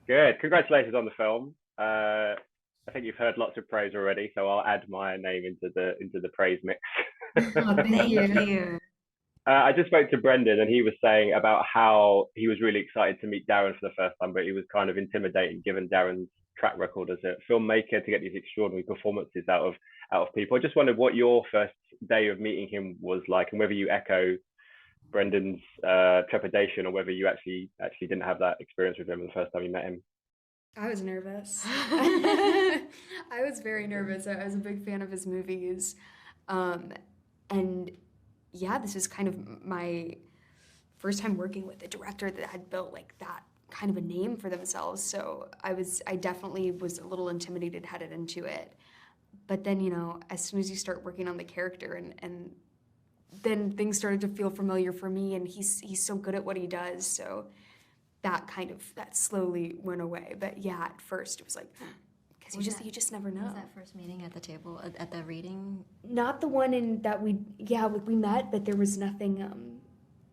Good. Congratulations on the film. I think you've heard lots of praise already, so I'll add my name into the praise mix. Oh, thank Thank you. you. I just spoke to Brendan, and he was saying about how he was really excited to meet Darren for the first time, but he was kind of intimidated given Darren's track record as a filmmaker to get these extraordinary performances out of people. I just wondered what your first day of meeting him was like, and whether you echo Brendan's trepidation, or whether you actually didn't have that experience with him the first time you met him. I was nervous. I was very nervous. I was a big fan of his movies. And yeah, this was kind of my first time working with a director that had built like that kind of a name for themselves. So I definitely was a little intimidated headed into it. But then, as soon as you start working on the character and then things started to feel familiar for me, and he's so good at what he does. So that slowly went away. But yeah, at first it was like, because you just never know. Was that first meeting at the table, at the reading? Not the one we met, but there was nothing,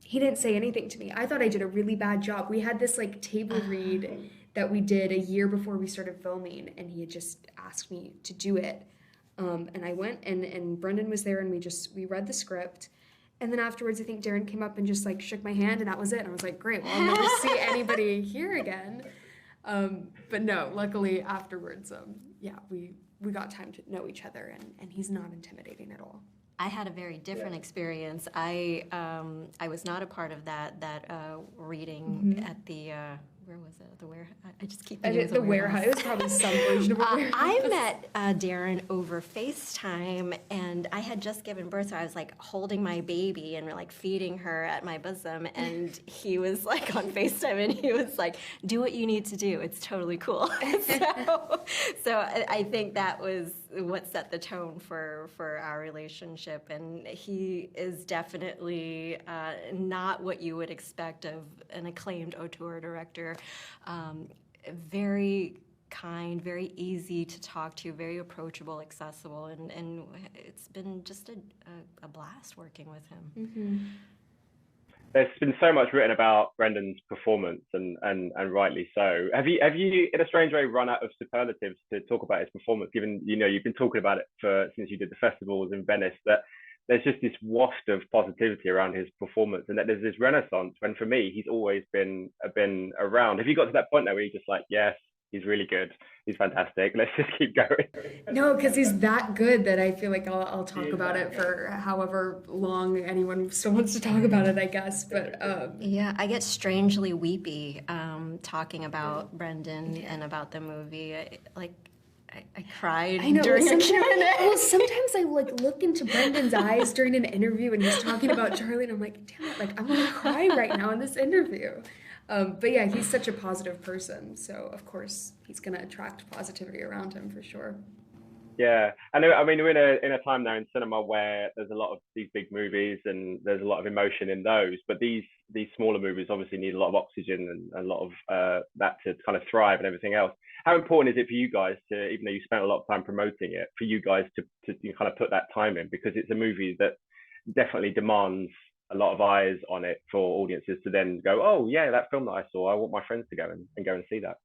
he didn't say anything to me. I thought I did a really bad job. We had this like table read that we did a year before we started filming, and he had just asked me to do it. And I went, and Brendan was there, and we read the script. And then afterwards, I think Darren came up and just like shook my hand, and that was it. And I was like, great, well, I'll never see anybody here again. But no, luckily afterwards, we got time to know each other, and he's not intimidating at all. I had a very different experience. I was not a part of that reading at the where was it? The warehouse. I just keep thinking the warehouse. It was probably some version of a warehouse. I met Darren over FaceTime, and I had just given birth, so I was like holding my baby and like feeding her at my bosom, and he was like on FaceTime, and he was like, "Do what you need to do. It's totally cool." So I think that was what set the tone for our relationship, and he is definitely not what you would expect of an acclaimed auteur director. Very kind, very easy to talk to, very approachable, accessible, and it's been just a blast working with him. Mm-hmm. There's been so much written about Brendan's performance, and rightly so. Have you, in a strange way, run out of superlatives to talk about his performance? Given you've been talking about it since you did the festivals in Venice, that there's just this waft of positivity around his performance, and that there's this renaissance. When for me, he's always been around. Have you got to that point now where you're just like, yes, he's really good, he's fantastic, let's just keep going? No, because he's that good that I feel like I'll talk about it for however long anyone still wants to talk about it, I guess. But yeah, I get strangely weepy talking about Brendan and about the movie. I cried during a Q&A. Well, sometimes I look into Brendan's eyes during an interview and he's talking about Charlie, and I'm like, damn it, I'm gonna cry right now in this interview. But yeah, he's such a positive person, so of course he's gonna attract positivity around him for sure. Yeah, and I mean, we're in a time now in cinema where there's a lot of these big movies and there's a lot of emotion in those, but these smaller movies obviously need a lot of oxygen and a lot of that to kind of thrive and everything else. How important is it for you guys to, even though you spent a lot of time promoting it, for you guys to kind of put that time in, because it's a movie that definitely demands a lot of eyes on it for audiences to then go, oh yeah, that film that I saw, I want my friends to go and go and see that.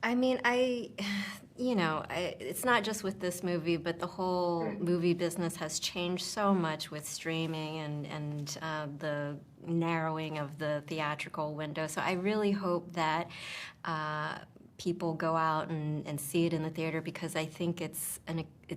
I mean, it's not just with this movie, but the whole movie business has changed so much with streaming and the narrowing of the theatrical window. So I really hope that people go out and see it in the theater, because I think it's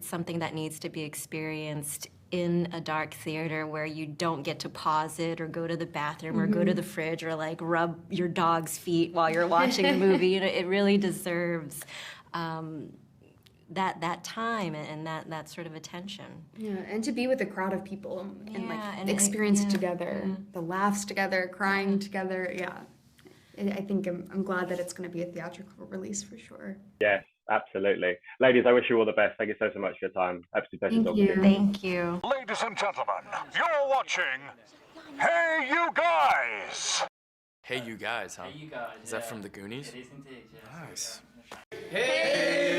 something that needs to be experienced in a dark theater where you don't get to pause it or go to the bathroom or go to the fridge or like rub your dog's feet while you're watching the movie. It really deserves that time and that sort of attention. Yeah, and to be with a crowd of people and experience it together, the laughs together, crying together. Yeah, I think I'm glad that it's going to be a theatrical release for sure. Yes. Absolutely. Ladies, I wish you all the best. Thank you so much for your time. Absolute pleasure talking to you. Thank you. Ladies and gentlemen, you're watching Hey You Guys! Hey You Guys, huh? Hey You Guys. Is that from the Goonies? It is indeed, yes. Nice. Hey